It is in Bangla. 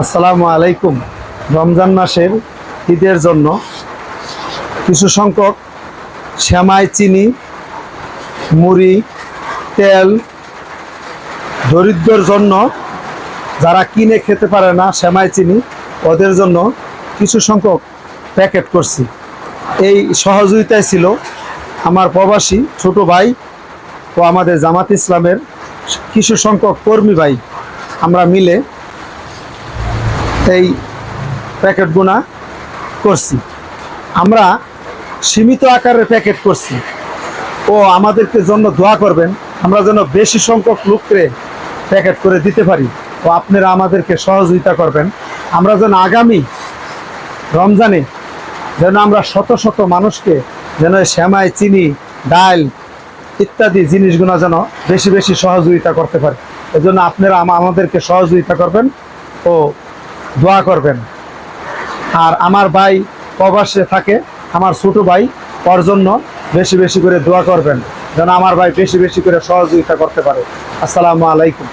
আসসালামু আলাইকুম। রমজান মাসের ঈদের জন্য কিছু সংখ্যক সেমাই, চিনি, মুড়ি, তেল দরিদ্রর জন্য, যারা কিনে খেতে পারে না সেমাই চিনি, ওদের জন্য কিছু সংখ্যক প্যাকেট করছি। এই সহযোগিতায় ছিল আমার প্রবাসী ছোট ভাই ও আমাদের জামাত ইসলামের কিছু সংখ্যক কর্মী ভাই। আমরা মিলে এই প্যাকেটগুনা করছি। আমরা সীমিত আকারের প্যাকেট করছি ও আমাদেরকে জন্য দোয়া করবেন, আমরা যেন বেশি সংখ্যক লোককে প্যাকেট করে দিতে পারি ও আপনারা আমাদেরকে সহযোগিতা করবেন। আমরা যেন আগামী রমজানে যেন আমরা শত শত মানুষকে যেন সেমাই, চিনি, ডাল ইত্যাদি জিনিসগুলো যেন বেশি বেশি সহযোগিতা করতে পারি। এজন্য আপনারা আমাদেরকে সহযোগিতা করবেন ও দোয়া করবেন। আর আমার ভাই প্রবাসে থাকে, আমার ছোট ভাই, ওর জন্য বেশি বেশি করে দোয়া করবেন যেন আমার ভাই বেশি বেশি করে সহযোগিতা করতে পারে। আসসালামু আলাইকুম।